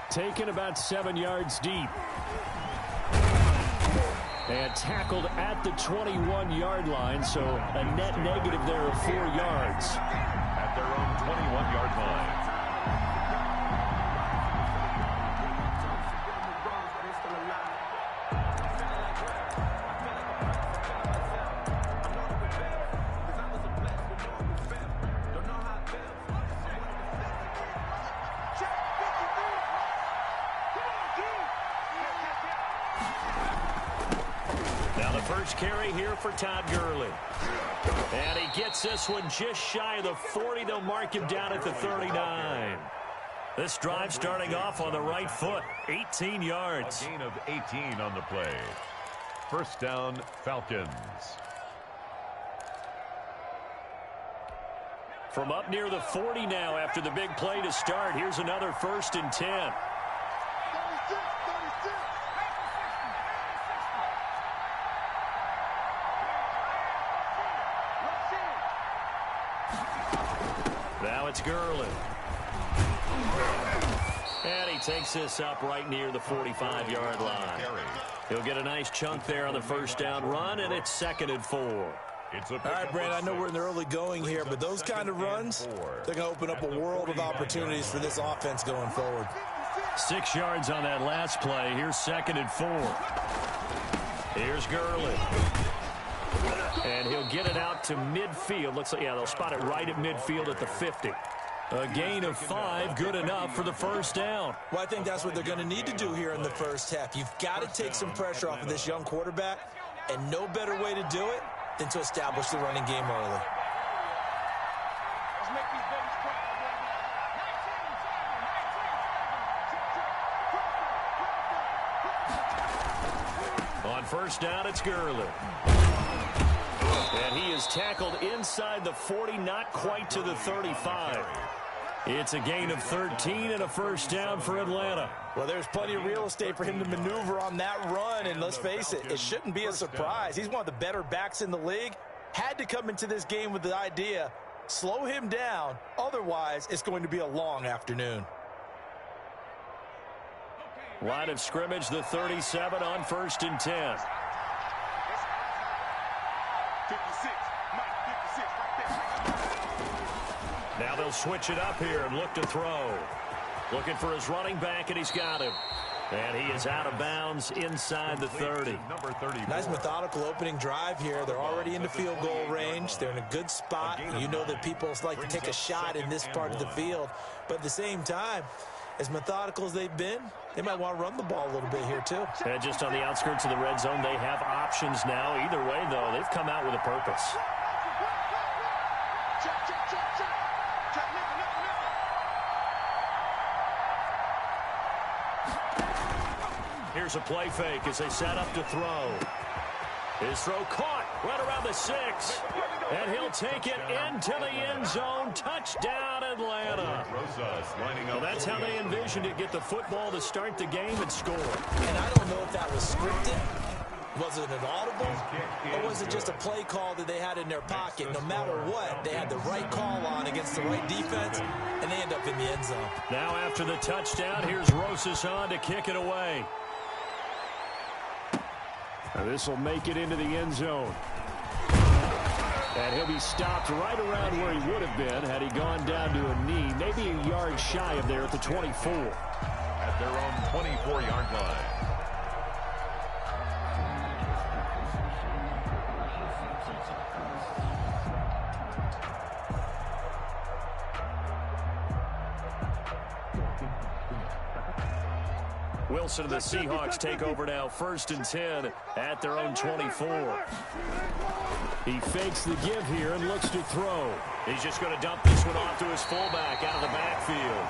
Taken about 7 yards deep. And tackled at the 21-yard line, so a net negative there of 4 yards. At their own 21-yard line. First carry here for Todd Gurley. And he gets this one just shy of the 40. They'll mark him down at the 39. This drive starting off on the right foot. 18 yards. A gain of 18 on the play. First down, Falcons. From up near the 40 now after the big play to start. Here's another 1st and 10. Now it's Gurley. And he takes this up right near the 45-yard line. He'll get a nice chunk there on the first down run, and it's 2nd and 4. All right, Brandon, I know we're in the early going here, but those kind of runs, they're going to open up a world of opportunities for this offense going forward. 6 yards on that last play. Here's 2nd and 4. Here's Gurley. And he'll get it out to midfield. Looks like, yeah, they'll spot it right at midfield at the 50. A gain of 5, good enough for the first down. Well, I think that's what they're going to need to do here in the first half. You've got to take some pressure off of this young quarterback, and no better way to do it than to establish the running game early. On first down, it's Gurley. And he is tackled inside the 40, not quite to the 35. It's a gain of 13 and a first down for Atlanta. Well, there's plenty of real estate for him to maneuver on that run, and let's face it, it shouldn't be a surprise. He's one of the better backs in the league. Had to come into this game with the idea, slow him down, otherwise it's going to be a long afternoon. Line of scrimmage, the 37 on 1st and 10. 56, Now they'll switch it up here and look to throw. Looking for his running back, and he's got him. And he is out of bounds inside the 30. Number 30. Nice methodical opening drive here. They're already in the field goal range. They're in a good spot. You know that people like to take a shot in this part of the field. But at the same time, as methodical as they've been, they might want to run the ball a little bit here too. And just on the outskirts of the red zone, they have options now. Either way, though, they've come out with a purpose. Here's a play fake as they set up to throw. His throw caught right around the 6. And he'll take it into the end zone. Touchdown, Atlanta. Well, that's how they envisioned it. Get the football to start the game and score. And I don't know if that was scripted. Was it an audible? Or was it just a play call that they had in their pocket? No matter what, they had the right call on against the right defense, and they end up in the end zone. Now after the touchdown, here's Rosas on to kick it away. This will make it into the end zone. And he'll be stopped right around where he would have been had he gone down to a knee, maybe a yard shy of there at the 24. At their own 24-yard line. Wilson and the Seahawks take over now, 1st and 10 at their own 24. He fakes the give here and looks to throw. He's just going to dump this one off to his fullback out of the backfield.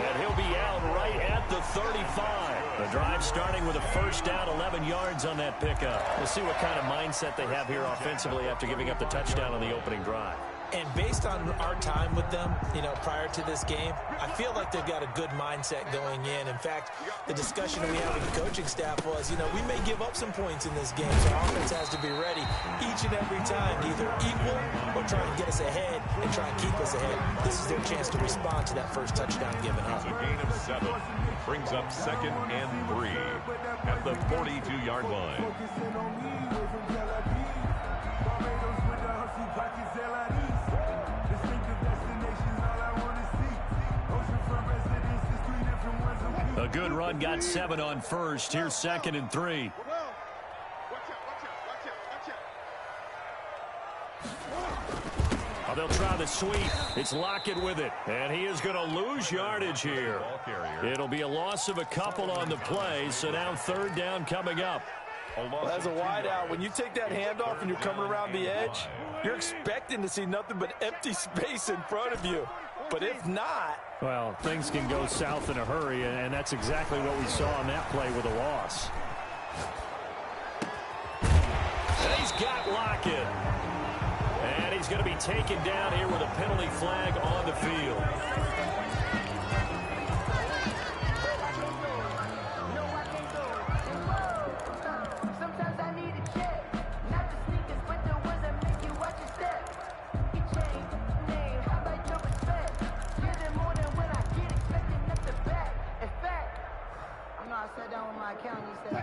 And he'll be out right at the 35. The drive starting with a first down, 11 yards on that pickup. We'll see what kind of mindset they have here offensively after giving up the touchdown on the opening drive. And based on our time with them, you know, prior to this game, I feel like they've got a good mindset going in. In fact, the discussion that we had with the coaching staff was, you know, we may give up some points in this game, so our offense has to be ready each and every time to either equal or try and get us ahead and try and keep us ahead. This is their chance to respond to that first touchdown given up. A gain of 7 brings up 2nd and 3 at the 42-yard line. A good run, got 7 on first. Here's 2nd and 3. Oh, they'll try the sweep. It's Lockett with it. And he is going to lose yardage here. It'll be a loss of a couple on the play, so now 3rd down coming up. Well, as a wideout, when you take that handoff and you're coming around the edge, you're expecting to see nothing but empty space in front of you. But if not... Well, things can go south in a hurry, and that's exactly what we saw on that play with a loss. And he's got Lockett. And he's going to be taken down here with a penalty flag on the field.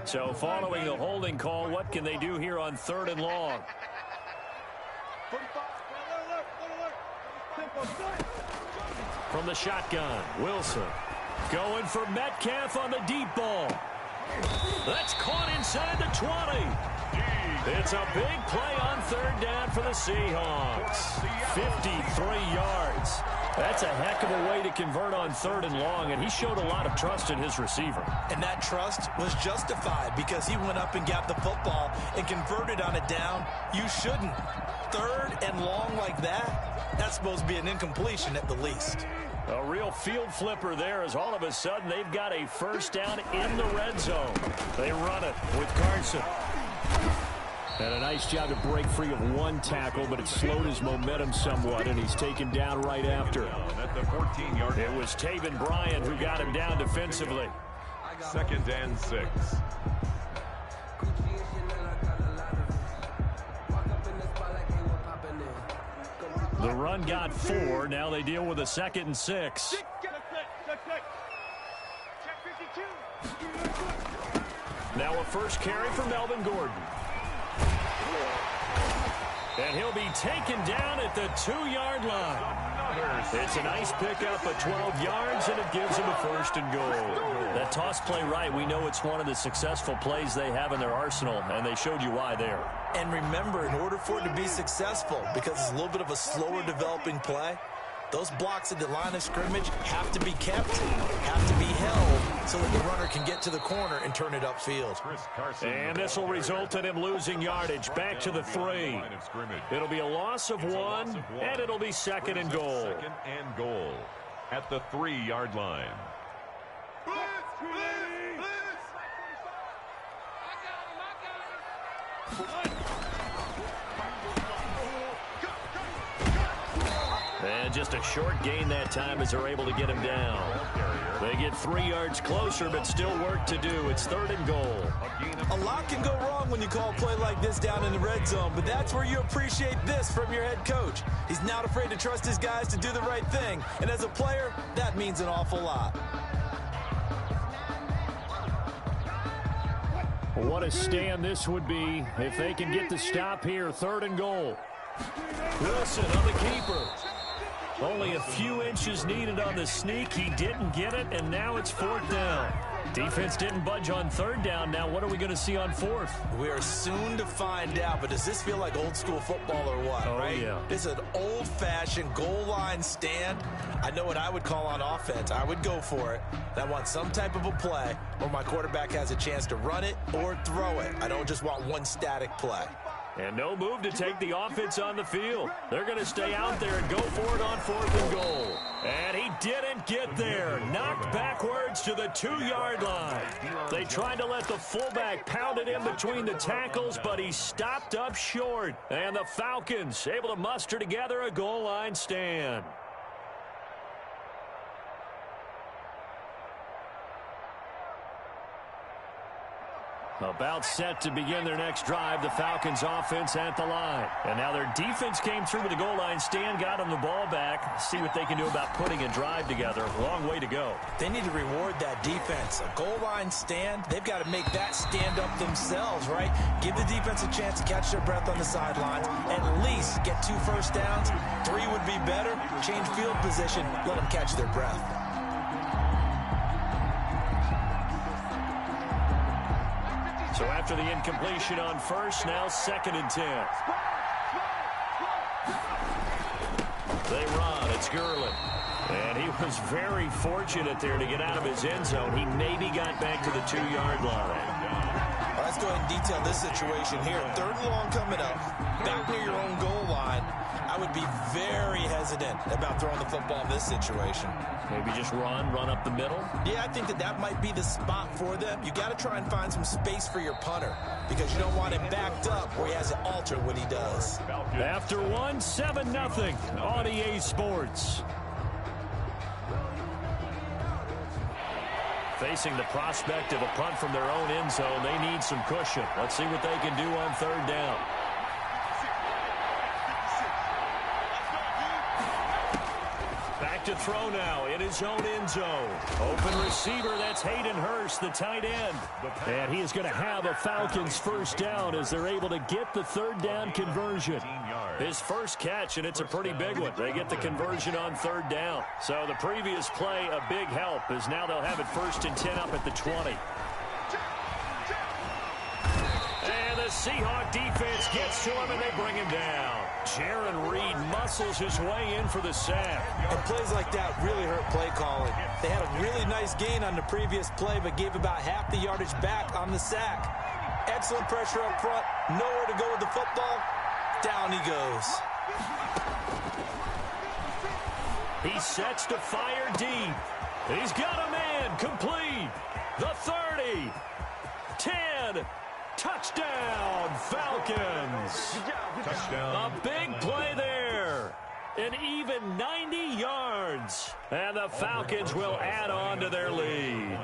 So following the holding call, what can they do here on 3rd and long? From the shotgun, Wilson going for Metcalf on the deep ball. That's caught inside the 20. It's a big play on 3rd down for the Seahawks. 53 yards. That's a heck of a way to convert on 3rd and long, and he showed a lot of trust in his receiver. And that trust was justified because he went up and got the football and converted on a down. You shouldn't. 3rd and long like that, that's supposed to be an incompletion at the least. A real field flipper there as all of a sudden they've got a 1st down in the red zone. They run it with Carson. And a nice job to break free of one tackle, but it slowed his momentum somewhat, and he's taken down right after. At the 14-yard. It was Taven Bryan who got him down defensively. 2nd and 6. The run got 4. Now they deal with a 2nd and 6. Now a first carry for Melvin Gordon. And he'll be taken down at the 2-yard line. It's a nice pickup of 12 yards, and it gives him a 1st and goal. That toss play right, we know it's one of the successful plays they have in their arsenal, and they showed you why there. And remember, in order for it to be successful, because it's a little bit of a slower developing play, those blocks at the line of scrimmage have to be kept, have to be held, so that the runner can get to the corner and turn it upfield. And this will result in him losing yardage back to the 3. It'll be a loss of 1, and it'll be 2nd and goal. 2nd and goal at the 3-yard line. And just a short gain that time as they're able to get him down. They get 3 yards closer, but still work to do. It's 3rd and goal. A lot can go wrong when you call a play like this down in the red zone, but that's where you appreciate this from your head coach. He's not afraid to trust his guys to do the right thing, and as a player, that means an awful lot. What a stand this would be if they can get the stop here. 3rd and goal. Wilson on the keeper. Only a few inches needed on the sneak. He didn't get it, and now it's 4th down. Defense didn't budge on 3rd down. Now what are we going to see on 4th? We are soon to find out, but does this feel like old school football or what, right? Yeah. This is an old-fashioned goal line stand. I know what I would call on offense. I would go for it. I want some type of a play where my quarterback has a chance to run it or throw it. I don't just want one static play. And no move to take the offense on the field. They're going to stay out there and go for it on 4th and goal. And he didn't get there. Knocked backwards to the 2-yard line. They tried to let the fullback pound it in between the tackles, but he stopped up short. And the Falcons able to muster together a goal line stand. About set to begin their next drive, the Falcons offense at the line. And now their defense came through with the goal line stand, got them the ball back. See what they can do about putting a drive together. Long way to go. They need to reward that defense. A goal line stand, they've got to make that stand up themselves, right? Give the defense a chance to catch their breath on the sidelines. At least get 2 first downs. 3 would be better. Change field position. Let them catch their breath. So after the incompletion on first, now 2nd and 10. They run. It's Gurley. And he was very fortunate there to get out of his end zone. He maybe got back to the 2-yard line. Let's go ahead and detail this situation here. 3rd and long coming up. Back near your own goal line. I would be very hesitant about throwing the football in this situation. Maybe just run up the middle? Yeah, I think that might be the spot for them. You got to try and find some space for your punter because you don't want him backed up where he has to alter what he does. After 1, 7-0 on EA Sports. Facing the prospect of a punt from their own end zone, they need some cushion. Let's see what they can do on 3rd down. To throw now in his own end zone. Open receiver, that's Hayden Hurst, the tight end. And he is going to have a Falcons first down as they're able to get the 3rd down conversion. His first catch, and it's a pretty big one. They get the conversion on 3rd down. So the previous play, a big help, as now they'll have it 1st and 10 up at the 20. And the Seahawk defense gets to him, and they bring him down. Jaron Reed muscles his way in for the sack. And plays like that really hurt play calling. They had a really nice gain on the previous play, but gave about half the yardage back on the sack. Excellent pressure up front. Nowhere to go with the football. Down he goes. He sets to fire deep. He's got a man complete. The 30. 10. Touchdown, Falcons. Touchdown. A big play there. An even 90 yards. And the Falcons will add on to their lead.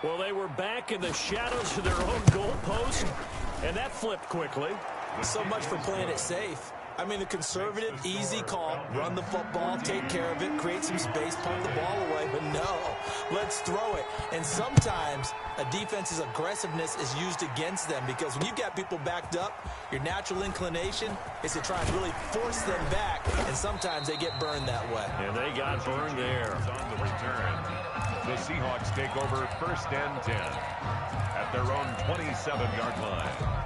Well, they were back in the shadows of their own goalpost, and that flipped quickly. So much for playing it safe. I mean, the conservative, easy call, run the football, take care of it, create some space, punt the ball away. But no, let's throw it. And sometimes a defense's aggressiveness is used against them because when you've got people backed up, your natural inclination is to try and really force them back, and sometimes they get burned that way. And they got burned there. On the return, the Seahawks take over 1st and 10 at their own 27-yard line.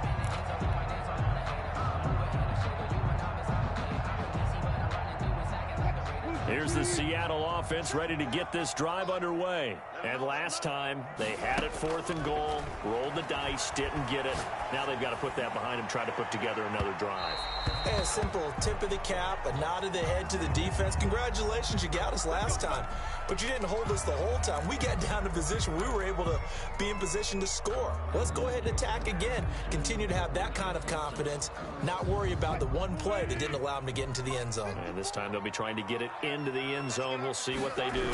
Here's the Seattle offense ready to get this drive underway. And last time, they had it 4th and goal, rolled the dice, didn't get it. Now they've got to put that behind them, try to put together another drive. Hey, a simple tip of the cap, a nod of the head to the defense. Congratulations, you got us last time. But you didn't hold us the whole time. We got down to position. We were able to be in position to score. Let's go ahead and attack again. Continue to have that kind of confidence. Not worry about the one play that didn't allow them to get into the end zone. And this time they'll be trying to get it into the end zone. We'll see what they do.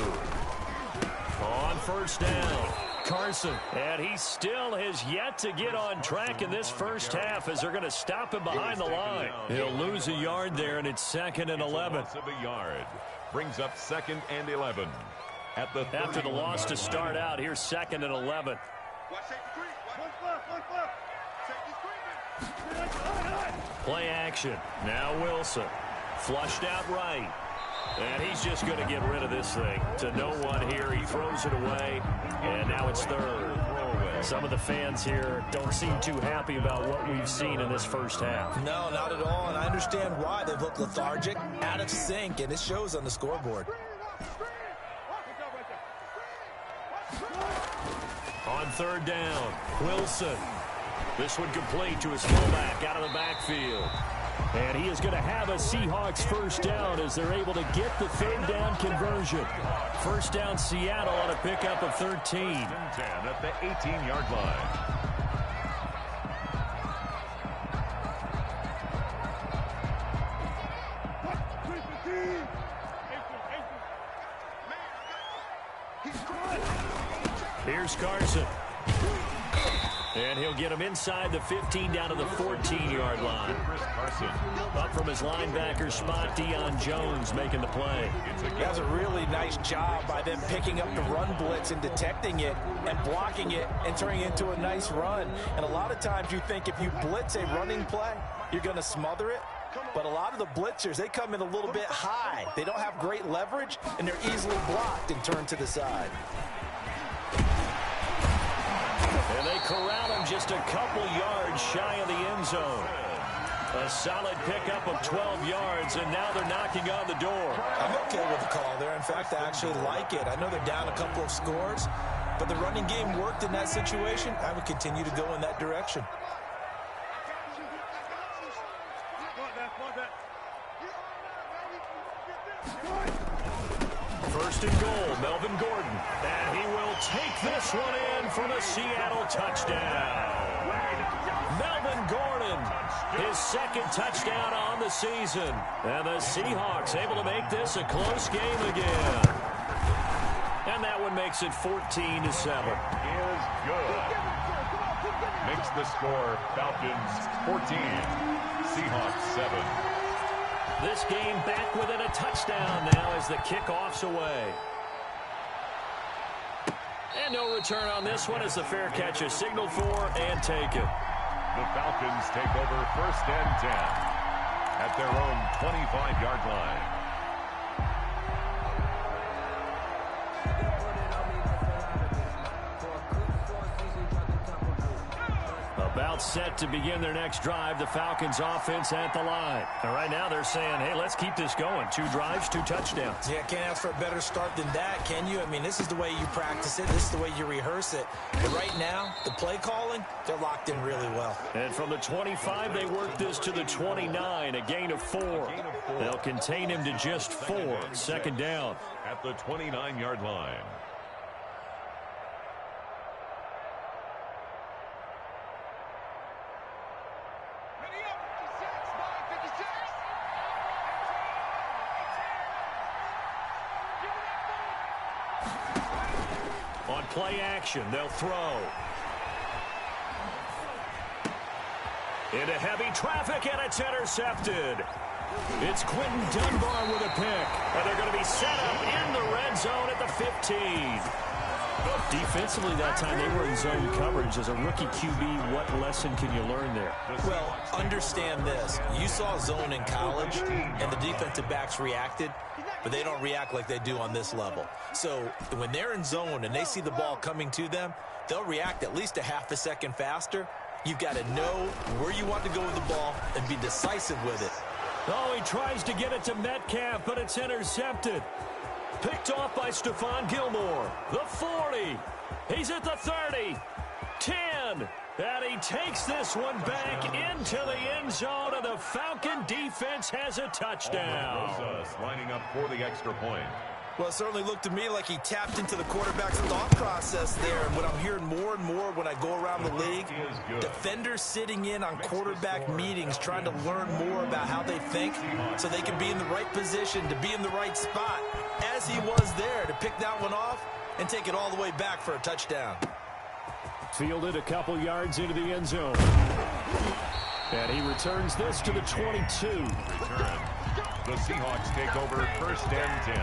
On 1st down, Carson. And he still has yet to get on track in this first half as they're going to stop him behind the line. He'll lose a yard there, and it's 2nd and 11. A yard. Brings up 2nd and 11. At the After the loss to start out, here's 2nd and 11. Play action. Now Wilson. Flushed out right. And he's just going to get rid of this thing. To no one here. He throws it away. And now it's 3rd. Some of the fans here don't seem too happy about what we've seen in this first half. No, not at all. And I understand why. They've looked lethargic, out of sync, and it shows on the scoreboard. On 3rd down, Wilson. This one complete to his fullback out of the backfield. And he is going to have a Seahawks first down as they're able to get the third down conversion. First down Seattle on a pickup of 13. 10 at the 18-yard line. Here's Carson. And he'll get him inside the 15 down to the 14-yard line. Up from his linebacker spot, Deion Jones making the play. That's a really nice job by them picking up the run blitz and detecting it and blocking it and turning it into a nice run. And a lot of times you think if you blitz a running play, you're going to smother it. But a lot of the blitzers, they come in a little bit high. They don't have great leverage, and they're easily blocked and turned to the side. And they corral him just a couple yards shy of the end zone. A solid pickup of 12 yards, and now they're knocking on the door. I'm okay with the call there. In fact, I actually like it. I know they're down a couple of scores, but the running game worked in that situation. I would continue to go in that direction. First and goal, Melvin Gordon. And he will take this one in for the Seattle touchdown. Melvin Gordon, his second touchdown on the season. And the Seahawks able to make this a close game again. And that one makes it 14-7. Is good. Makes the score Falcons 14, Seahawks 7. This game back within a touchdown now as the kickoff's away. And no return on this one as the fair catch is signaled for and taken. The Falcons take over first and 10 at their own 25-yard line. About set to begin their next drive, the Falcons offense at the line. And right now they're saying, hey, let's keep this going. 2 drives, 2 touchdowns. Yeah, can't ask for a better start than that, can you? I mean, this is the way you practice it. This is the way you rehearse it. But right now, the play calling, they're locked in really well. And from the 25, they work this to the 29, a gain of 4. They'll contain him to just 4. Second down. At the 29-yard line. On play action, they'll throw. Into heavy traffic, and it's intercepted. It's Quentin Dunbar with a pick. And they're going to be set up in the red zone at the 15. Defensively that time, they were in zone coverage. As a rookie QB, what lesson can you learn there? Well, understand this. You saw zone in college, and the defensive backs reacted, but they don't react like they do on this level. So when they're in zone and they see the ball coming to them, they'll react at least a half a second faster. You've got to know where you want to go with the ball and be decisive with it. Oh, he tries to get it to Metcalf, but it's intercepted. Picked off by Stephon Gilmore. The 40. He's at the 30. 10. And he takes this one back into the end zone, and the Falcon defense has a touchdown. Rosas lining up for the extra point. Well, it certainly looked to me like he tapped into the quarterback's thought process there. And what I'm hearing more and more when I go around the league, defenders sitting in on quarterback meetings trying to learn more about how they think so they can be in the right position to be in the right spot, as he was there to pick that one off and take it all the way back for a touchdown. Fielded a couple yards into the end zone. And he returns this to the 22. Return. The Seahawks take over first and 10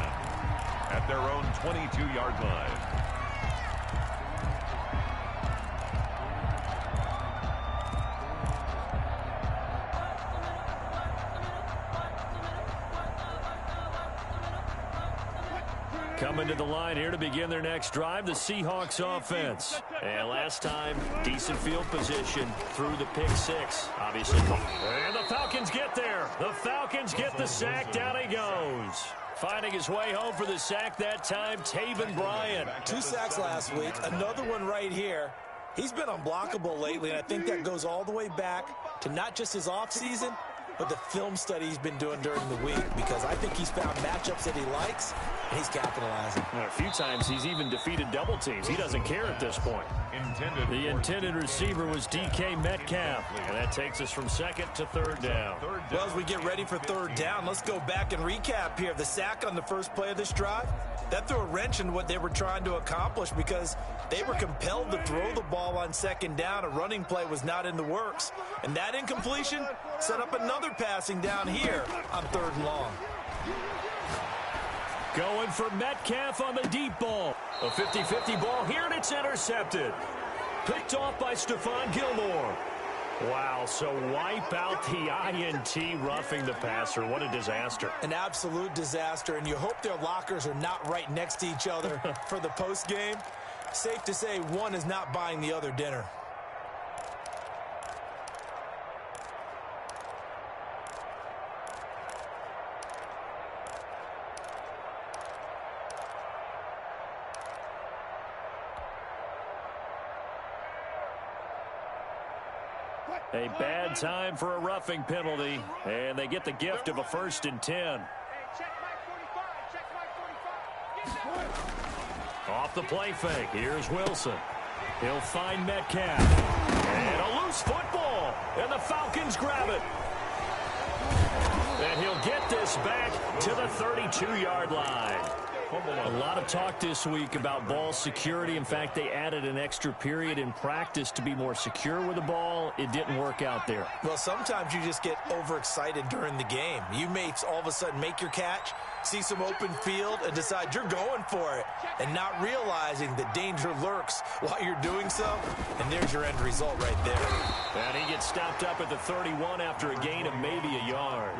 at their own 22-yard line. Coming to the line here to begin their next drive, the Seahawks offense. And last time, decent field position through the pick 6, obviously. And the Falcons get there. The Falcons get the sack. Down he goes. Finding his way home for the sack that time, Taven Bryan. 2 sacks last week, another one right here. He's been unblockable lately, and I think that goes all the way back to not just his offseason, but the film study he's been doing during the week, because I think he's found matchups that he likes, and he's capitalizing. And a few times he's even defeated double teams. He doesn't care at this point. The intended receiver was DK Metcalf, and that takes us from second to third down. Well, as we get ready for third down, let's go back and recap here. The sack on the first play of this drive, that threw a wrench in what they were trying to accomplish because they were compelled to throw the ball on second down. A running play was not in the works. And that incompletion set up another passing down here on third and long. Going for Metcalf on the deep ball. A 50-50 ball here, and it's intercepted. Picked off by Stephon Gilmore. Wow, so wipe out the INT, roughing the passer. What a disaster. An absolute disaster, and you hope their lockers are not right next to each other for the postgame. Safe to say one is not buying the other dinner. A bad time for a roughing penalty, and they get the gift of a 1st and 10. Off the play fake, here's Wilson. He'll find Metcalf. And a loose football, and the Falcons grab it. And he'll get this back to the 32-yard line. A lot of talk this week about ball security. In fact, they added an extra period in practice to be more secure with the ball. It didn't work out there. Well, sometimes you just get overexcited during the game. You may all of a sudden make your catch, see some open field, and decide you're going for it, and not realizing that danger lurks while you're doing so. And there's your end result right there. And he gets stopped up at the 31 after a gain of maybe a yard.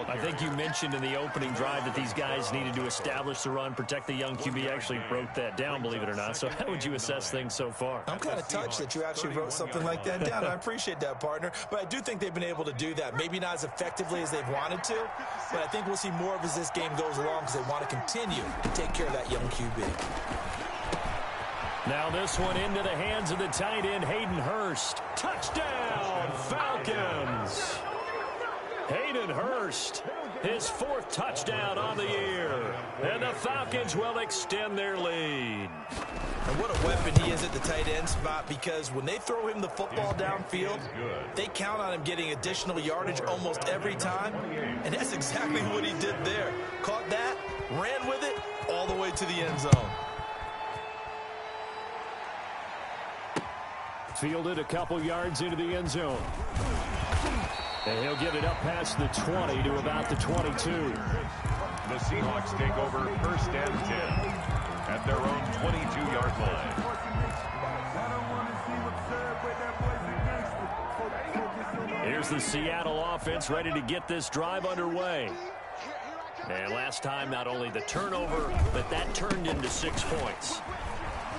I think you mentioned in the opening drive that these guys needed to establish the run, protect the young QB. Actually broke that down, believe it or not. So how would you assess things so far? I'm kind of touched that you actually wrote something like that down. I appreciate that, partner. But I do think they've been able to do that. Maybe not as effectively as they've wanted to, but I think we'll see more of as this game goes along because they want to continue to take care of that young QB. Now this one into the hands of the tight end, Hayden Hurst. Touchdown, Falcons! Hayden Hurst, his 4th touchdown on the year. And the Falcons will extend their lead. And what a weapon he is at the tight end spot, because when they throw him the football downfield, they count on him getting additional yardage almost every time. And that's exactly what he did there. Caught that, ran with it, all the way to the end zone. Fielded a couple yards into the end zone. And he'll get it up past the 20 to about the 22. The Seahawks take over 1st and 10 at their own 22-yard line. Here's the Seattle offense ready to get this drive underway. And last time, not only the turnover, but that turned into 6 points.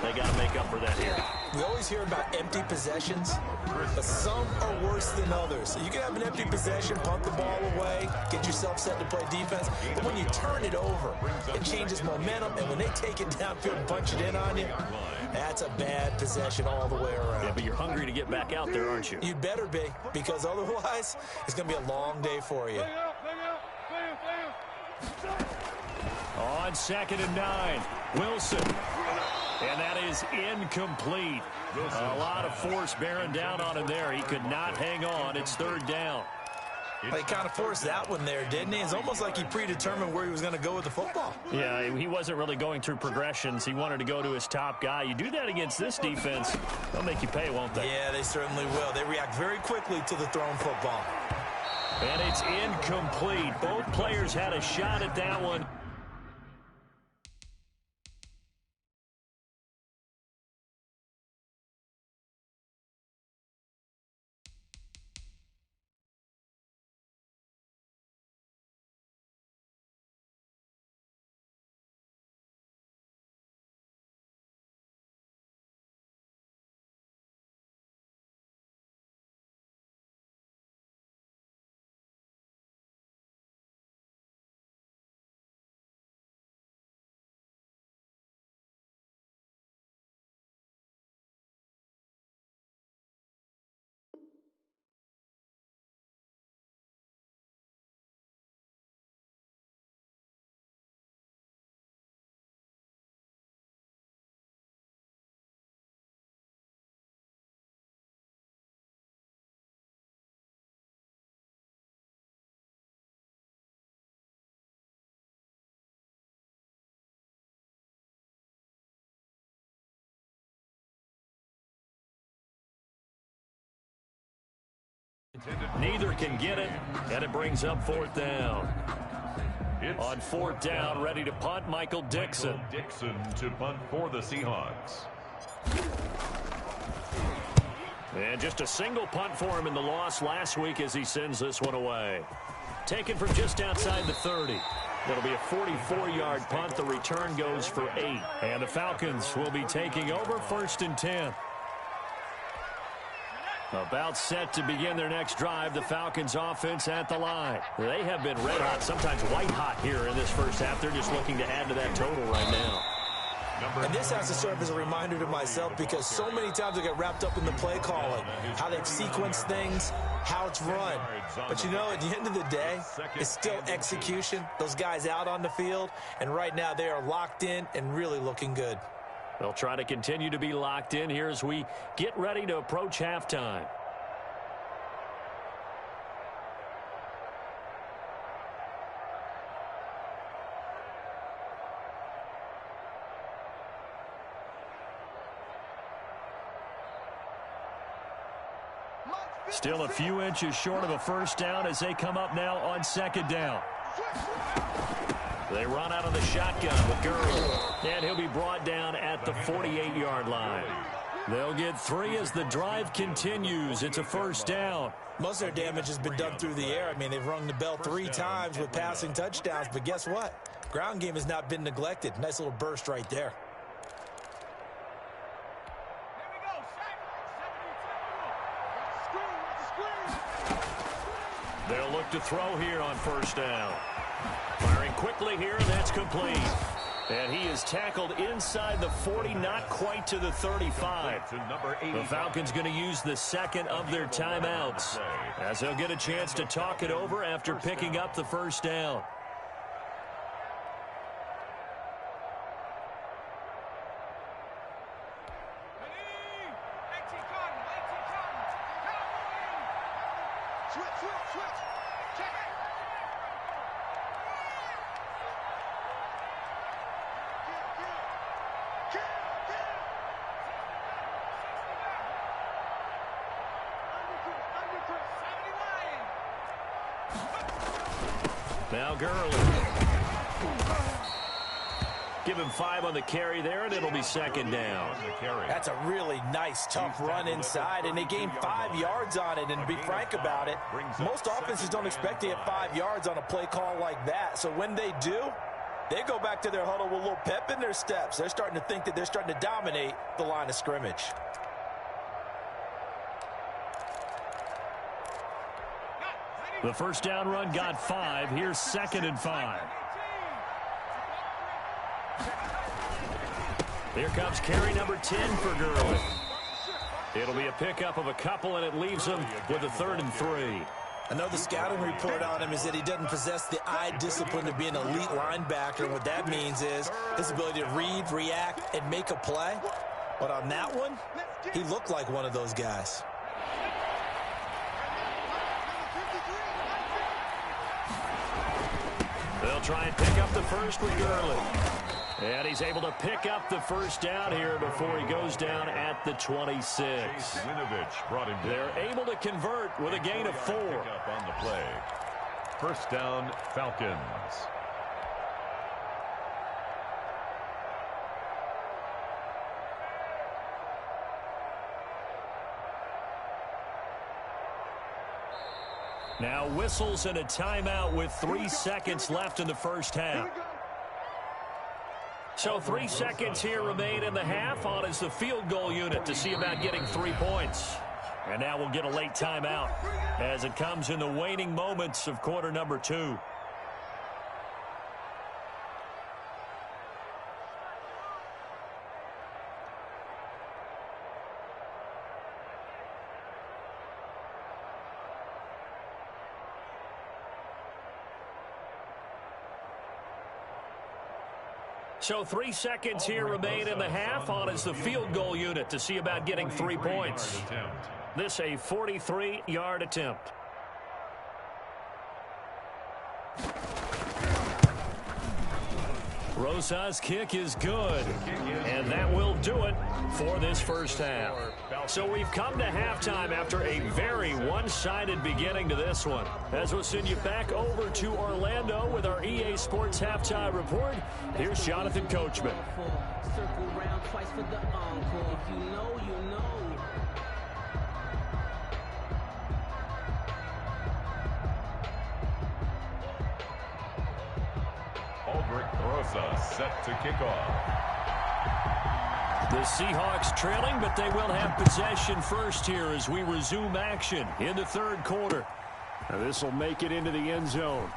They got to make up for that here. We always hear about empty possessions, but some are worse than others. So you can have an empty possession, punt the ball away, get yourself set to play defense. But when you turn it over, it changes momentum. And when they take it downfield and punch it in on you, that's a bad possession all the way around. Yeah, but you're hungry to get back out there, aren't you? You better be, because otherwise it's going to be a long day for you. On 2nd and 9, Wilson. And that is incomplete. A lot of force bearing down on him there. He could not hang on. It's 3rd down. Well, he kind of forced that one there, didn't he? It's almost like he predetermined where he was going to go with the football. Yeah, he wasn't really going through progressions. He wanted to go to his top guy. You do that against this defense, they'll make you pay, won't they? Yeah, they certainly will. They react very quickly to the thrown football. And it's incomplete. Both players had a shot at that one. Neither can get it, and it brings up fourth down. On fourth down, ready to punt, Michael Dixon. Dixon to punt for the Seahawks. And just a single punt for him in the loss last week as he sends this one away. Taken from just outside the 30. That'll be a 44-yard punt. The return goes for 8. And the Falcons will be taking over first and 10. About set to begin their next drive, the Falcons offense at the line. They have been red hot, sometimes white hot here in this first half. They're just looking to add to that total right now. And this has to serve as a reminder to myself because so many times I get wrapped up in the play calling, how they've sequenced things, how it's run. But, you know, at the end of the day, it's still execution. Those guys out on the field, and right now they are locked in and really looking good. They'll try to continue to be locked in here as we get ready to approach halftime. Still a few inches short of a first down as they come up now on second down. They run out of the shotgun with Gurley, and he'll be brought down at the 48-yard line. They'll get 3 as the drive continues. It's a first down. Most of their damage has been done through the air. I mean, they've rung the bell 3 times with passing touchdowns, but guess what? Ground game has not been neglected. Nice little burst right there. They'll look to throw here on first down. Firing quickly here, and that's complete. And he is tackled inside the 40, not quite to the 35. The Falcons going to use the second of their timeouts as they'll get a chance to talk it over after picking up the first down. Now Gurley. Give him 5 on the carry there, and it'll be second down. That's a really nice, tough run inside, and they gained 5 yards on it. And to be frank about it, most offenses don't expect to get 5 yards on a play call like that. So when they do, they go back to their huddle with a little pep in their steps. They're starting to think that they're starting to dominate the line of scrimmage. The first down run got 5. Here's second and 5. Here comes carry number 10 for Gurley. It'll be a pickup of a couple, and it leaves him with a 3rd and 3. I know the scouting report on him is that he doesn't possess the eye discipline to be an elite linebacker. And what that means is his ability to read, react, and make a play. But on that one, he looked like one of those guys. They'll try and pick up the first with Gurley. And he's able to pick up the first down here before he goes down at the 26. They're able to convert with a gain of 4. On the play. First down, Falcons. Now whistles and a timeout with 3 seconds left in the first half. So 3 seconds here remain in the half on as the field goal unit to see about getting 3 points. And now we'll get a late timeout as it comes in the waning moments of quarter number 2. So 3 seconds here remain in the half on as the field goal unit to see about getting 3 points. This a 43-yard attempt. Rosa's kick is good, and that will do it for this first half. So we've come to halftime after a very one-sided beginning to this one. As we'll send you back over to Orlando with our EA Sports Halftime Report, here's Jonathan Coachman. Circle round twice for the encore. If you know, you know. Aldrich Rosa set to kick off. The Seahawks trailing, but they will have possession first here as we resume action in the third quarter. This will make it into the end zone.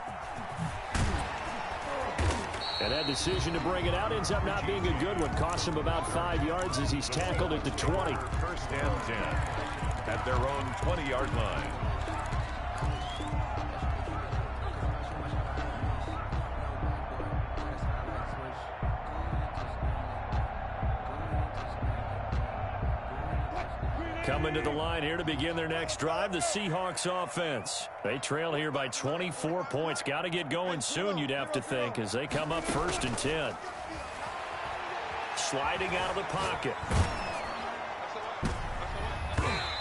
And that decision to bring it out ends up not being a good one. Costs him about 5 yards as he's tackled at the 20. First and 10 at their own 20-yard line. Coming to the line here to begin their next drive, the Seahawks offense. They trail here by 24 points. Got to get going soon, you'd have to think, as they come up first and 10. Sliding out of the pocket.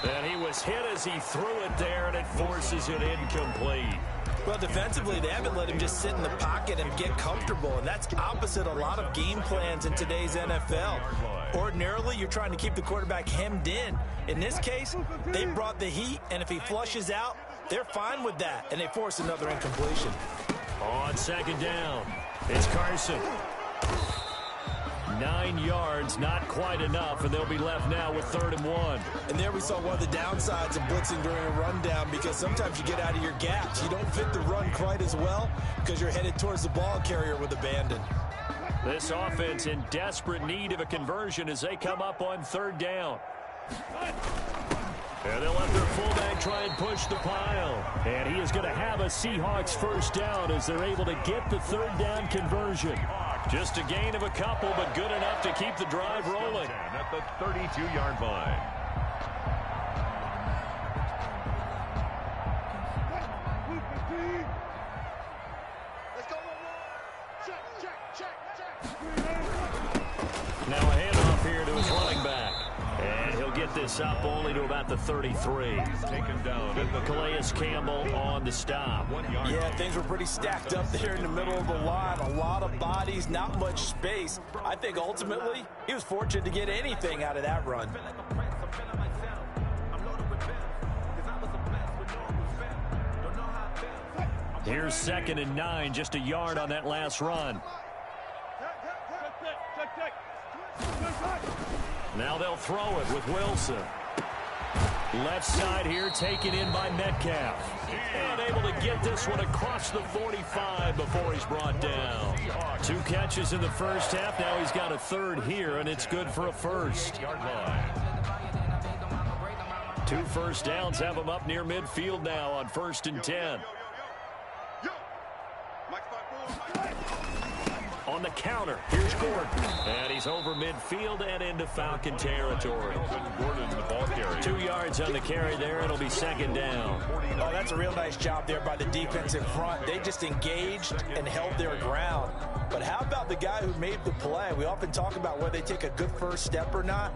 And he was hit as he threw it there, and it forces it incomplete. Well, defensively, they haven't let him just sit in the pocket and get comfortable, and that's opposite a lot of game plans in today's NFL. Ordinarily, you're trying to keep the quarterback hemmed in. In this case, they brought the heat, and if he flushes out, they're fine with that, and they force another incompletion. On second down, it's Carson. 9 yards, not quite enough, and they'll be left now with 3rd and 1. And there we saw one of the downsides of blitzing during a rundown, because sometimes you get out of your gaps. You don't fit the run quite as well because you're headed towards the ball carrier with abandon. This offense in desperate need of a conversion as they come up on 3rd down. And they'll let their fullback try and push the pile. And he is going to have a Seahawks first down as they're able to get the 3rd down conversion. Just a gain of a couple, but good enough to keep the drive rolling. At the 32-yard line. Now a handoff here to his running back. And he'll get this up only to about the 33. Taken down at the Calais Campbell on the stop. 1 yard. Yeah, things were pretty stacked up there in the middle of the line. A lot of bodies, not much space. I think ultimately he was fortunate to get anything out of that run. Here's 2nd and 9, just a yard on that last run. Now they'll throw it with Wilson. Left side here taken in by Metcalf. Unable to get this one across the 45 before he's brought down. 2 catches in the first half. Now he's got a 3rd here, and it's good for a first. 2 first downs have him up near midfield now on 1st and 10. On the counter, here's Gordon. And he's over midfield and into Falcon territory. Gordon, the ball carrier. 2 yards on the carry there. It'll be 2nd down. Oh, that's a real nice job there by the defense in front. They just engaged and held their ground. But how about the guy who made the play? We often talk about whether they take a good first step or not.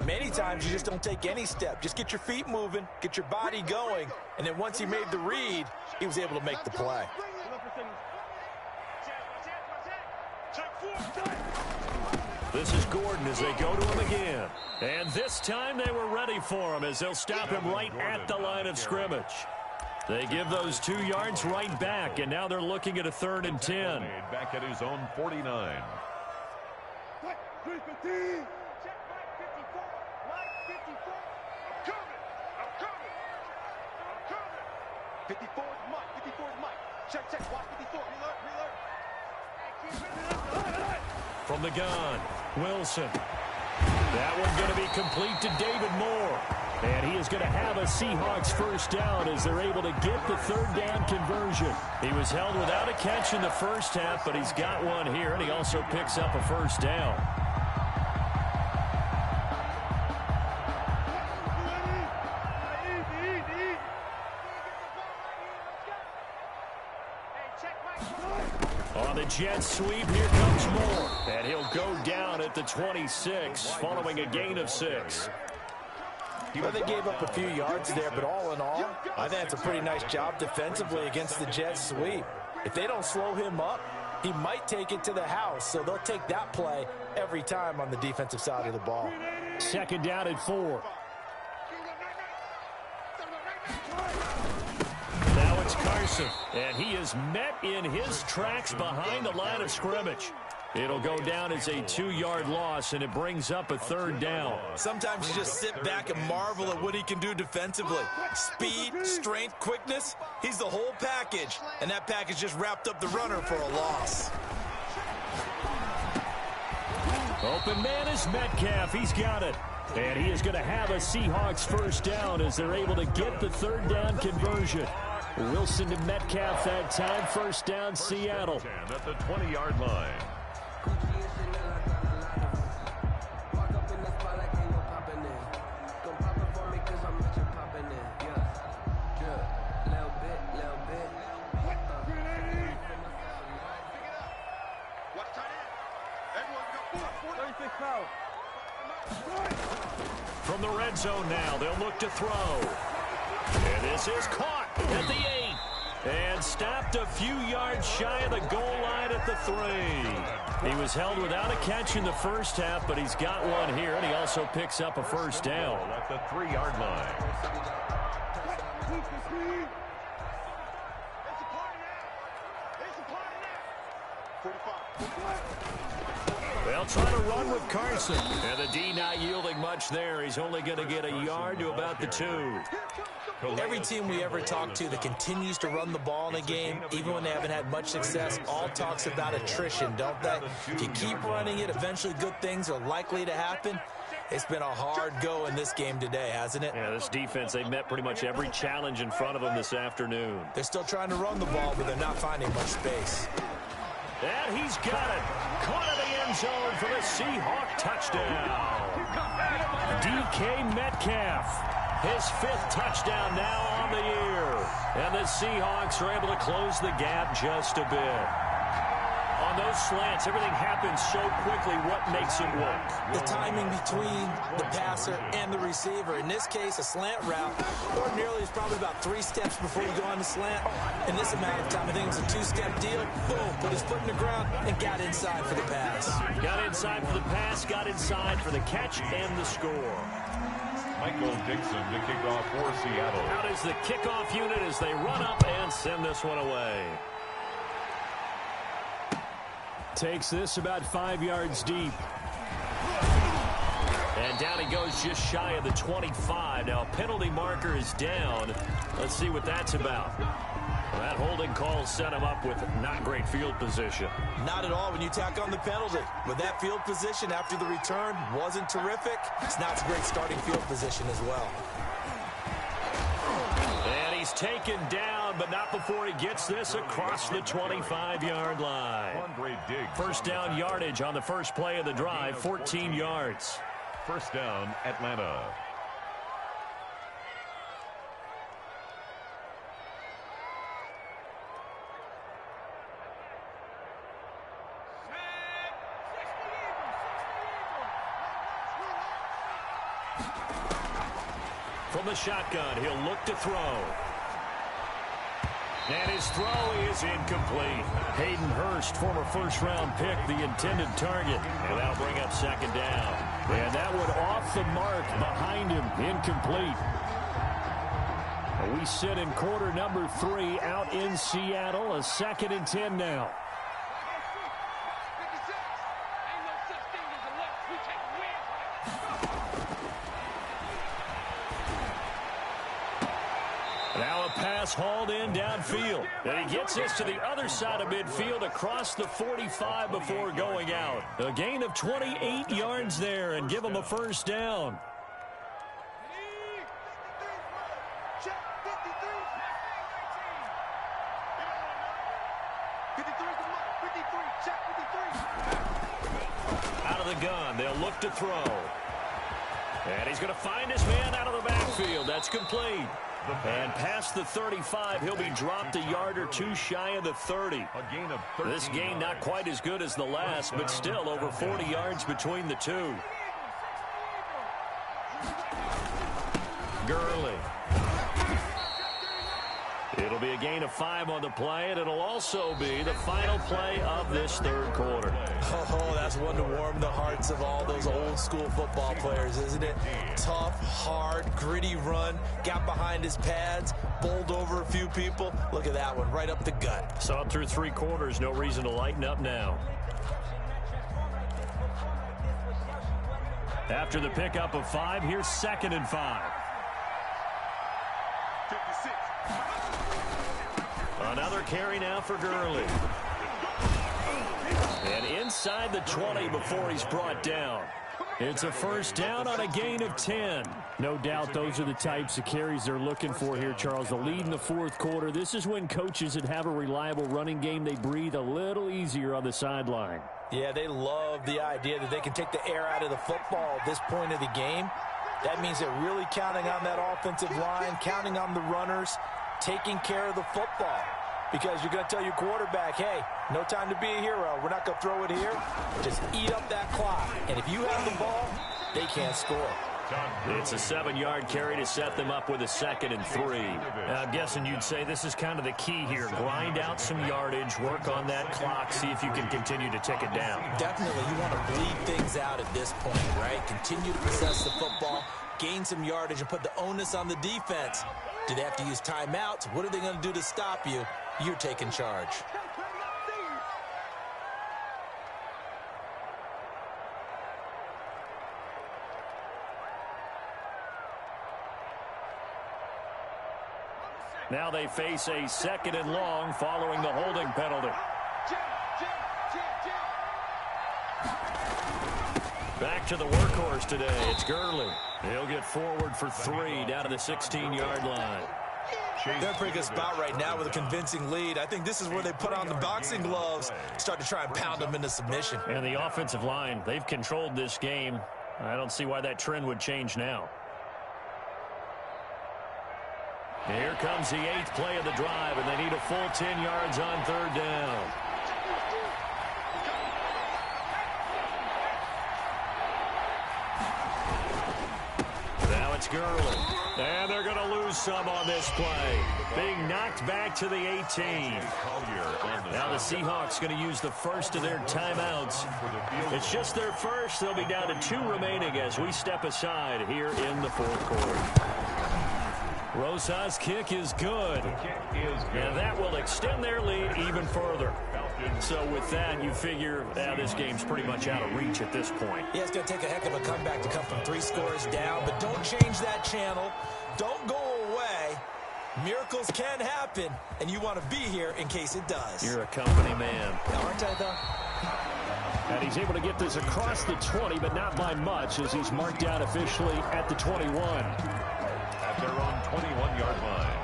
Many times you just don't take any step. Just get your feet moving, get your body going, and then once he made the read, he was able to make the play. This is Gordon as they go to him again. And this time they were ready for him as they'll stop him right at the line of scrimmage. They give those 2 yards right back, and now they're looking at a 3rd and 10. Back at his own 49. From the gun, Wilson. That one going to be complete to David Moore. And he is going to have a Seahawks first down as they're able to get the 3rd down conversion. He was held without a catch in the first half, but he's got one here, and he also picks up a first down. jet sweep. Here comes more. And he'll go down at the 26 following a gain of 6. Well, they gave up a few yards there, but all in all, I think it's a pretty nice job defensively against the jet sweep. If they don't slow him up, he might take it to the house, so they'll take that play every time on the defensive side of the ball. Second down and 4. Now it's Carson, and he is met in his tracks behind the line of scrimmage. It'll go down as a 2-yard loss, and it brings up a 3rd down. Sometimes you just sit back and marvel at what he can do defensively. Speed, strength, quickness, he's the whole package. And that package just wrapped up the runner for a loss. Open man is Metcalf. He's got it. And he is going to have a Seahawks 1st down as they're able to get the 3rd down conversion. Wilson to Metcalf that time. 1st down, Seattle. At the 20-yard line. From the red zone now, they'll look to throw. And this is caught at the 8. And stopped a few yards shy of the goal line at the 3. He was held without a catch in the first half, but he's got one here, and he also picks up a 1st down. At the 3-yard line. They'll try to run with Carson. And the D not yielding much there. He's only going to get a yard to about the 2. Every team we ever talk to that continues to run the ball in a game, even when they haven't had much success, all talks about attrition, don't they? If you keep running it, eventually good things are likely to happen. It's been a hard go in this game today, hasn't it? Yeah, this defense, they've met pretty much every challenge in front of them this afternoon. They're still trying to run the ball, but they're not finding much space. And he's got it. Caught in the end zone for the Seahawk touchdown. DK Metcalf. His 5th touchdown now on the year. And the Seahawks are able to close the gap just a bit. On those slants, everything happens so quickly. What makes it work? The timing between the passer and the receiver. In this case, a slant route ordinarily is probably about 3 steps before you go on the slant. In this amount of time, I think it was a 2-step deal. Boom, put his foot in the ground and got inside for the pass. Got inside for the pass, got inside for the catch and the score. Michael Dixon to kick off for Seattle. Out is the kickoff unit as they run up and send this one away. Takes this about 5 yards deep. And down he goes just shy of the 25. Now a penalty marker is down. Let's see what that's about. Well, that holding call set him up with not great field position. Not at all when you tack on the penalty. But that field position after the return wasn't terrific. It's not a great starting field position as well. And he's taken down, but not before he gets this across the 25-yard line. First down yardage on the first play of the drive, 14 yards. 1st down, Atlanta. From the shotgun, he'll look to throw. And his throw is incomplete. Hayden Hurst, former 1st-round pick, the intended target. And that'll bring up 2nd down. And that one off the mark behind him, incomplete. We sit in quarter number 3 out in Seattle. A 2nd and 10 now. Now a pass hauled in downfield. And he gets this to the other side of midfield across the 45 before going out. A gain of 28 yards there and give him a 1st down. Out of the gun, they'll look to throw. And he's going to find his man out of the backfield. That's complete. And past the 35, he'll be dropped a yard or two shy of the 30. A gain of 13 This gain not yards. quite as good as the last, but still over 40 yards between the two. Gurley. It'll be a gain of 5 on the play, and it'll also be the final play of this third quarter. Oh, that's one to warm the hearts of all those old school football players, isn't it? Tough, hard, gritty run, got behind his pads, bowled over a few people. Look at that one, right up the gut. Saw it through 3 quarters, no reason to lighten up now. After the pickup of 5, here's 2nd and 5. Another carry now for Gurley. And inside the 20 before he's brought down. It's a first down on a gain of 10. No doubt those are the types of carries they're looking for here, Charles. The lead in the fourth quarter. This is when coaches that have a reliable running game, they breathe a little easier on the sideline. Yeah, they love the idea that they can take the air out of the football at this point of the game. That means they're really counting on that offensive line, counting on the runners, taking care of the football. Because you're going to tell your quarterback, hey, no time to be a hero. We're not going to throw it here. Just eat up that clock. And if you have the ball, they can't score. It's a 7-yard carry to set them up with a 2nd and 3. I'm guessing you'd say this is kind of the key here. Grind out some yardage, work on that clock, see if you can continue to tick it down. Definitely, you want to bleed things out at this point, right? Continue to possess the football, gain some yardage, and put the onus on the defense. Do they have to use timeouts? What are they going to do to stop you? You're taking charge. Now they face a 2nd and long following the holding penalty. Back to the workhorse today. It's Gurley. He'll get forward for 3 down to the 16-yard line. They're in a pretty good spot right now with a convincing lead. I think this is where they put on the boxing gloves, start to try and pound them into submission. And the offensive line, they've controlled this game. I don't see why that trend would change now. Here comes the 8th play of the drive, and they need a full 10 yards on 3rd down. Now it's Gurley. And they're going to lose some on this play. Being knocked back to the 18. Now the Seahawks going to use the first of their timeouts. It's just their first. They'll be down to 2 remaining as we step aside here in the fourth quarter. Rosa's kick is good. And that will extend their lead even further. So with that, you figure this game's pretty much out of reach at this point. Yeah, it's going to take a heck of a comeback to come from 3 scores down, but don't change that channel. Don't go away. Miracles can happen, and you want to be here in case it does. You're a company man. Aren't I, though? And he's able to get this across the 20, but not by much, as he's marked down officially at the 21. At their own 21-yard line.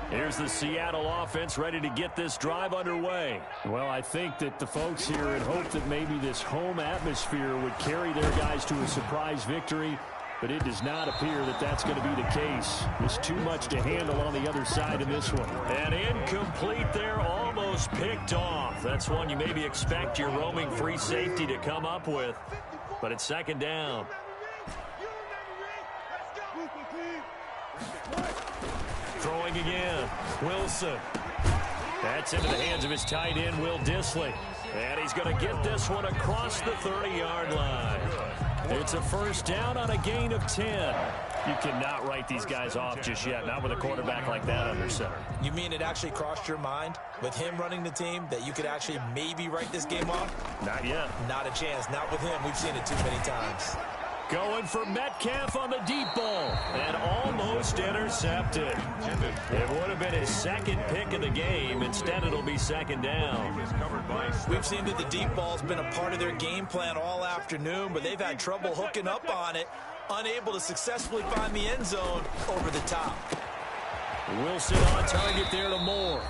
Here's the Seattle offense ready to get this drive underway. Well, I think that the folks here had hoped that maybe this home atmosphere would carry their guys to a surprise victory, but it does not appear that that's going to be the case. There's too much to handle on the other side in this one. And incomplete there, almost picked off. That's one you maybe expect your roaming free safety to come up with, but it's 2nd down. Throwing again. Wilson. That's into the hands of his tight end, Will Dissly. And he's going to get this one across the 30-yard line. It's a first down on a gain of 10. You cannot write these guys off just yet, not with a quarterback like that under center. You mean it actually crossed your mind with him running the team that you could actually maybe write this game off? Not yet. Not a chance. Not with him. We've seen it too many times. Going for Metcalf on the deep ball. And almost intercepted. It would have been his 2nd pick of the game. Instead, it'll be 2nd down. We've seen that the deep ball's been a part of their game plan all afternoon, but they've had trouble hooking up on it, unable to successfully find the end zone over the top. Wilson on target there to Moore.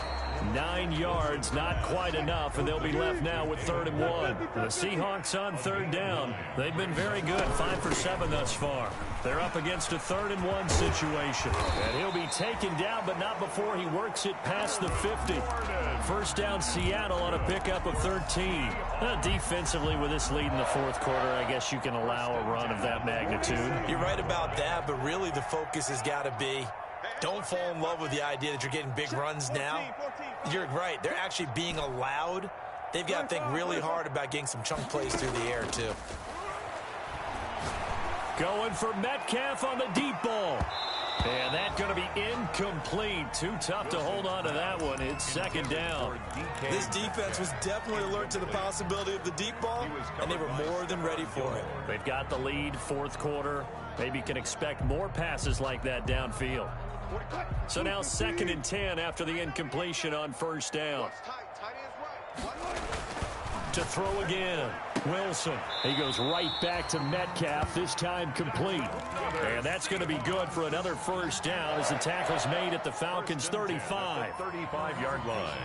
9 yards, not quite enough, and they'll be left now with 3rd and 1. The Seahawks on 3rd down. They've been very good, 5 for 7 thus far. They're up against a 3rd and 1 situation. And he'll be taken down, but not before he works it past the 50. First down, Seattle on a pickup of 13. Defensively, with this lead in the 4th quarter, I guess you can allow a run of that magnitude. You're right about that, but really the focus has got to be don't fall in love with the idea that you're getting big runs now. You're right. They're actually being allowed. They've got to think really hard about getting some chunk plays through the air, too. Going for Metcalf on the deep ball. And that's going to be incomplete. Too tough to hold on to that one. It's 2nd down. This defense was definitely alert to the possibility of the deep ball, and they were more than ready for it. They've got the lead, 4th quarter. Maybe can expect more passes like that downfield. So now 2nd and 10 after the incompletion on 1st down. To throw again, Wilson. He goes right back to Metcalf, this time complete. And that's going to be good for another 1st down as the tackle's made at the Falcons' 35. 35-yard line.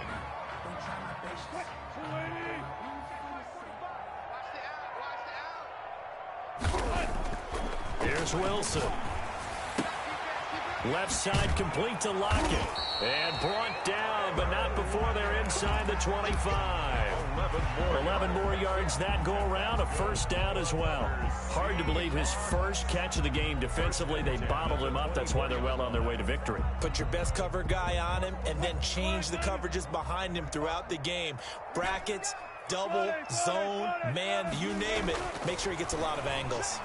Here's Wilson. Left side complete to Lockett. And brought down, but not before they're inside the 25. 11 more yards that go around, a 1st down as well. Hard to believe his first catch of the game defensively. They bottled him up. That's why they're well on their way to victory. Put your best cover guy on him and then change the coverages behind him throughout the game. Brackets, double, zone, man, you name it. Make sure he gets a lot of angles.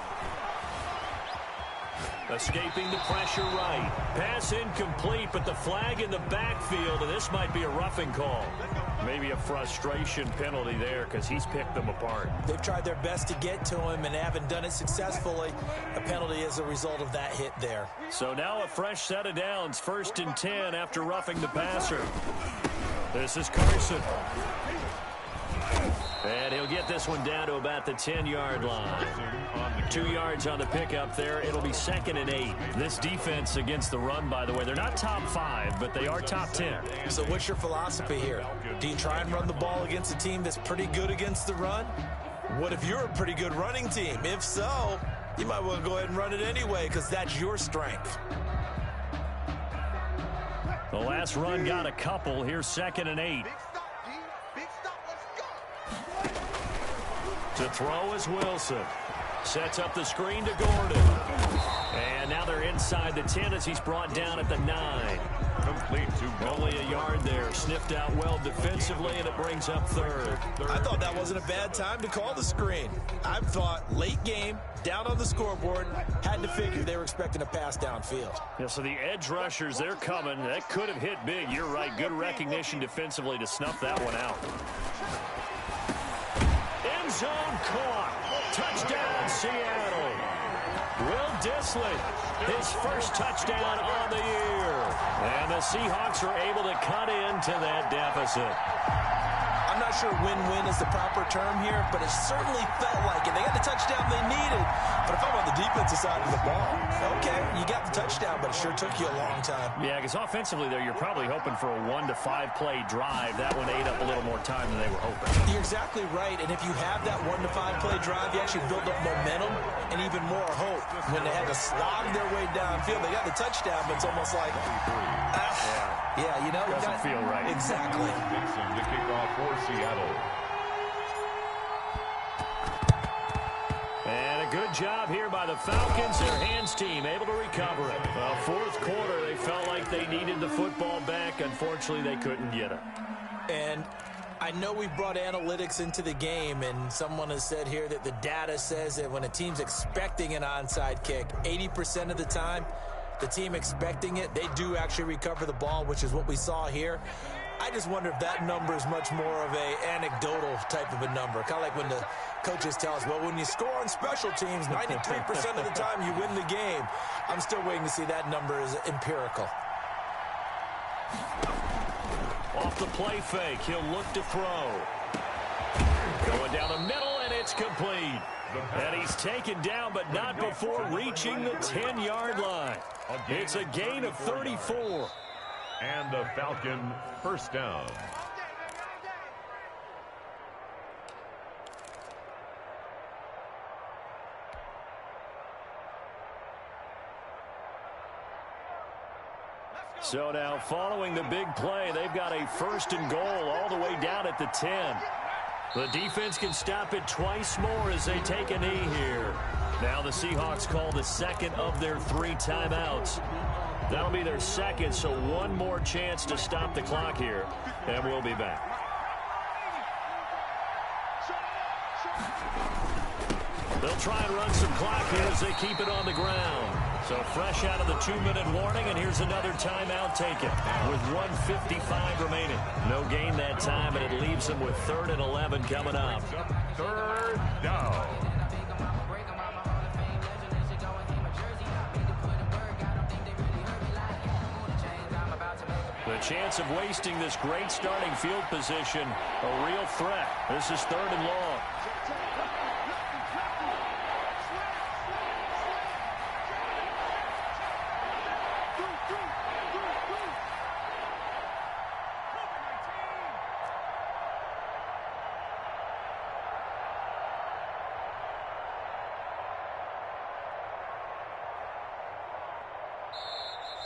Escaping the pressure right. Pass incomplete, but the flag in the backfield, and this might be a roughing call. Maybe a frustration penalty there because he's picked them apart. They've tried their best to get to him and haven't done it successfully. A penalty as a result of that hit there. So now a fresh set of downs. 1st and 10 after roughing the passer. This is Carson. And he'll get this one down to about the 10-yard line. 2 yards on the pickup there. It'll be 2nd and 8. This defense against the run, by the way, they're not top 5, but they are top 10. So what's your philosophy here? Do you try and run the ball against a team that's pretty good against the run? What if you're a pretty good running team? If so, you might want to go ahead and run it anyway because that's your strength. The last run got a couple. Here's 2nd and 8. To throw is Wilson. Sets up the screen to Gordon. And now they're inside the 10 as he's brought down at the 9. Complete to Only a yard there. Sniffed out well defensively, and it brings up 3rd. I thought that wasn't a bad time to call the screen. I thought late game, down on the scoreboard, had to figure they were expecting a pass downfield. Yeah, so the edge rushers, they're coming. That could have hit big. You're right. Good recognition defensively to snuff that one out. End zone caught. Touchdown, Seattle. Will Dissly, his first touchdown on the year. And the Seahawks are able to cut into that deficit. I'm not sure win-win is the proper term here, but it certainly felt like it. They got the touchdown they needed. But if I'm on the defensive side of the ball, okay, you got the touchdown, but it sure took you a long time. Yeah, because offensively there, you're probably hoping for a 1 to 5 play drive. That one ate up a little more time than they were hoping. You're exactly right, and if you have that 1 to 5 play drive, you actually build up momentum and even more hope. When they had to slog their way downfield, they got the touchdown, but it's almost like, yeah, you know. Doesn't feel right. Exactly. Dixon to kick off for Seattle. And a good job here by the Falcons. Their hands team able to recover it. 4th quarter, they felt like they needed the football back. Unfortunately, they couldn't get it. And I know we've brought analytics into the game, and someone has said here that the data says that when a team's expecting an onside kick, 80% of the time, the team expecting it, they do actually recover the ball, which is what we saw here. I just wonder if that number is much more of a anecdotal type of a number. Kind of like when the coaches tell us, well, when you score on special teams, 93% of the time you win the game. I'm still waiting to see that number is empirical. Off the play fake, he'll look to throw. Going down the middle, and it's complete. And he's taken down, but not before reaching the 10-yard line. It's a gain of 34. And a Falcon first down. So now following the big play, they've got a 1st and goal all the way down at the 10. The defense can stop it twice more as they take a knee here. Now the Seahawks call the second of their 3 timeouts. That'll be their second, so one more chance to stop the clock here, and we'll be back. They'll try and run some clock here as they keep it on the ground. So fresh out of the 2-minute warning, and here's another timeout taken with 1:55 remaining. No gain that time, and it leaves them with 3rd and 11 coming up. 3rd down. The chance of wasting this great starting field position, a real threat. This is 3rd and long.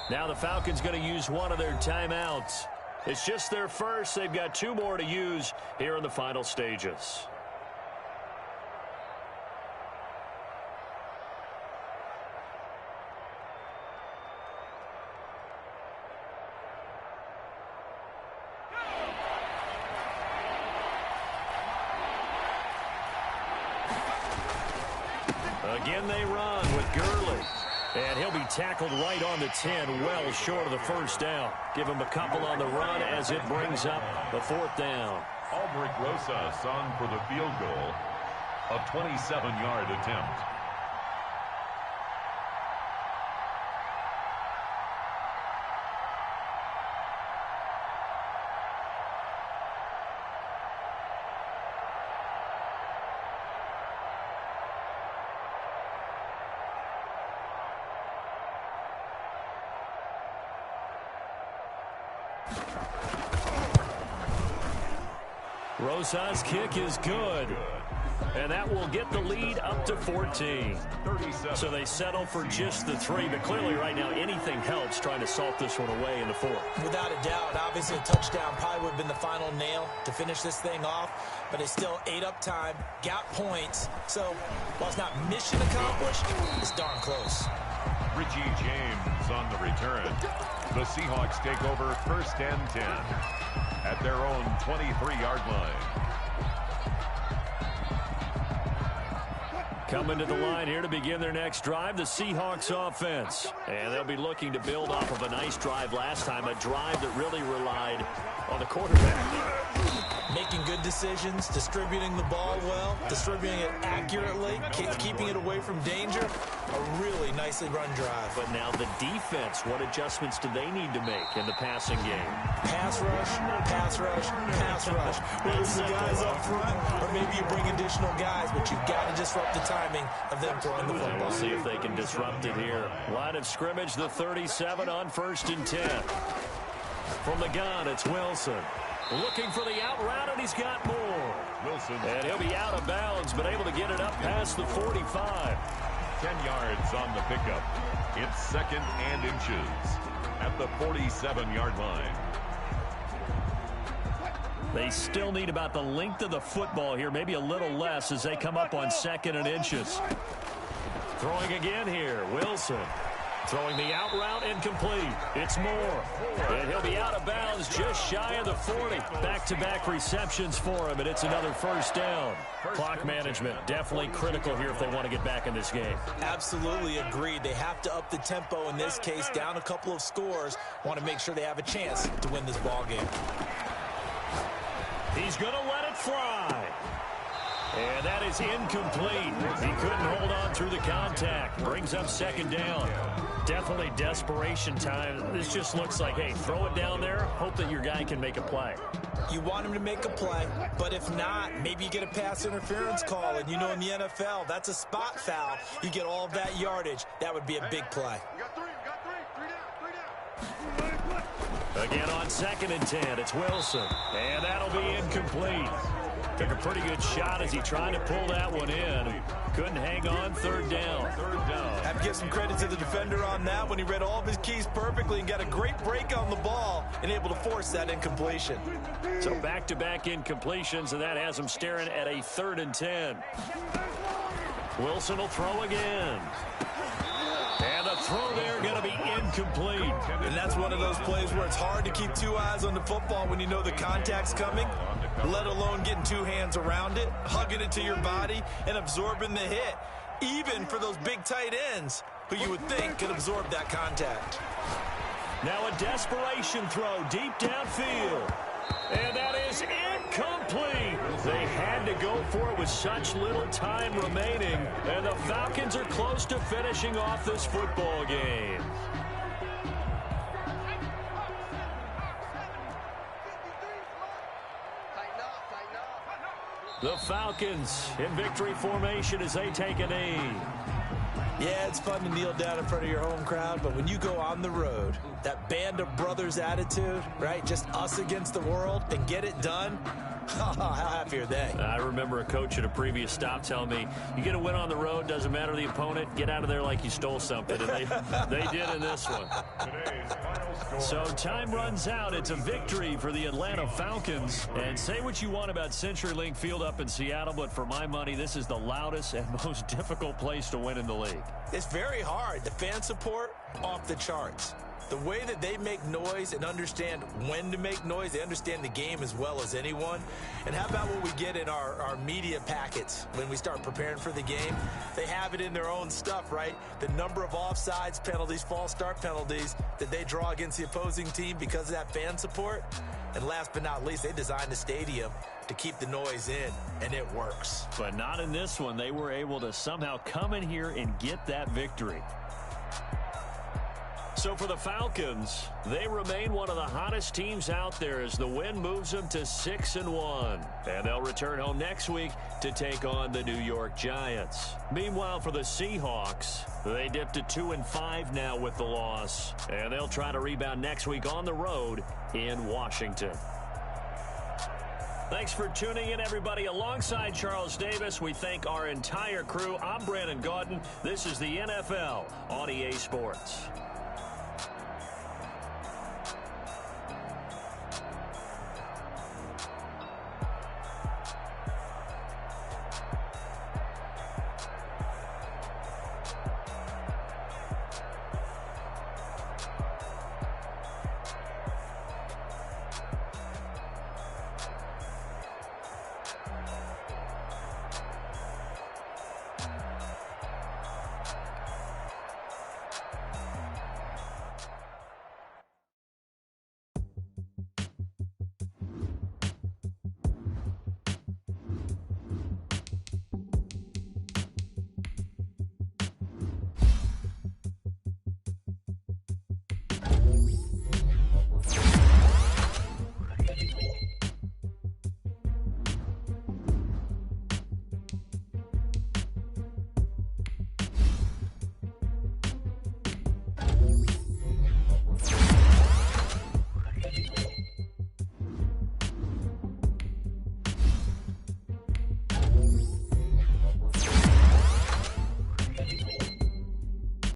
Now the Falcons going to use one of their timeouts. It's just their first. They've got 2 more to use here in the final stages. Again they run with Gurley. And he'll be tackled right on the 10, well short of the 1st down. Give him a couple on the run as it brings up the 4th down. Aldrich Rosas on for the field goal. A 27-yard attempt. Rosas' kick is good. And that will get the lead up to 14. So they settle for just the 3. But clearly right now anything helps trying to salt this one away in the 4th. Without a doubt, obviously a touchdown probably would have been the final nail to finish this thing off. But it's still ate up time, got points. So while it's not mission accomplished, it's darn close. Richie James on the return. The Seahawks take over 1st and 10 at their own 23-yard line. Coming to the line here to begin their next drive, the Seahawks offense. And they'll be looking to build off of a nice drive last time, a drive that really relied on the quarterback. Making good decisions, distributing the ball well, distributing it accurately, keeping it away from danger. A really nicely run drive. But now the defense, what adjustments do they need to make in the passing game? Pass rush, pass rush, pass rush. Whether it's the guys up front or maybe you bring additional guys, but you've got to disrupt the timing of them throwing the football. We'll see if they can disrupt it here. Line of scrimmage, the 37 on 1st and 10. From the gun, it's Wilson. Looking for the out route, and he's got more. Wilson. And he'll be out of bounds, but able to get it up past the 45. 10 yards on the pickup. It's 2nd and inches at the 47-yard line. They still need about the length of the football here, maybe a little less as they come up on 2nd and inches. Throwing again here, Wilson. Throwing the out route incomplete. It's Moore. And he'll be out of bounds just shy of the 40. Back-to-back receptions for him, and it's another 1st down. Clock management definitely critical here if they want to get back in this game. Absolutely agreed. They have to up the tempo in this case, down a couple of scores. Want to make sure they have a chance to win this ball game. He's going to let it fly. And that is incomplete. He couldn't hold on through the contact. Brings up 2nd down. Definitely desperation time. This just looks like, hey, throw it down there, hope that your guy can make a play. You want him to make a play, but if not, maybe you get a pass interference call. And you know in the NFL, that's a spot foul. You get all of that yardage. That would be a big play. Again on 2nd and 10, it's Wilson. And that'll be incomplete. Took a pretty good shot as he tried to pull that one in. Couldn't hang on. 3rd down. Have to give some credit to the defender on that when he read all of his keys perfectly and got a great break on the ball and able to force that incompletion. So back-to-back incompletions, and that has him staring at a 3rd and 10. Wilson will throw again. And the throw there going to be incomplete. And that's one of those plays where it's hard to keep 2 eyes on the football when you know the contact's coming, let alone getting 2 hands around it, hugging it to your body, and absorbing the hit, even for those big tight ends who you would think could absorb that contact. Now a desperation throw deep downfield. And that is incomplete. They had to go for it with such little time remaining. And the Falcons are close to finishing off this football game. The Falcons in victory formation as they take a knee. Yeah, it's fun to kneel down in front of your home crowd, but when you go on the road, that band of brothers attitude, right, just us against the world, and get it done, how happy are they? I remember a coach at a previous stop telling me, you get a win on the road, doesn't matter the opponent, get out of there like you stole something, and they did in this one. So time runs out. It's a victory for the Atlanta Falcons. And say what you want about CenturyLink Field up in Seattle, but for my money, this is the loudest and most difficult place to win in the league. It's very hard. The fan support, off the charts. The way that they make noise and understand when to make noise, they understand the game as well as anyone. And how about what we get in our media packets when we start preparing for the game? They have it in their own stuff, right? The number of offsides penalties, false start penalties that they draw against the opposing team because of that fan support. And last but not least, they designed the stadium to keep the noise in, and it works. But not in this one. They were able to somehow come in here and get that victory. So for the Falcons, they remain one of the hottest teams out there as the win moves them to 6-1. And they'll return home next week to take on the New York Giants. Meanwhile, for the Seahawks, they dipped to 2-5 now with the loss. And they'll try to rebound next week on the road in Washington. Thanks for tuning in, everybody. Alongside Charles Davis, we thank our entire crew. I'm Brandon Gaudin. This is the NFL on EA Sports.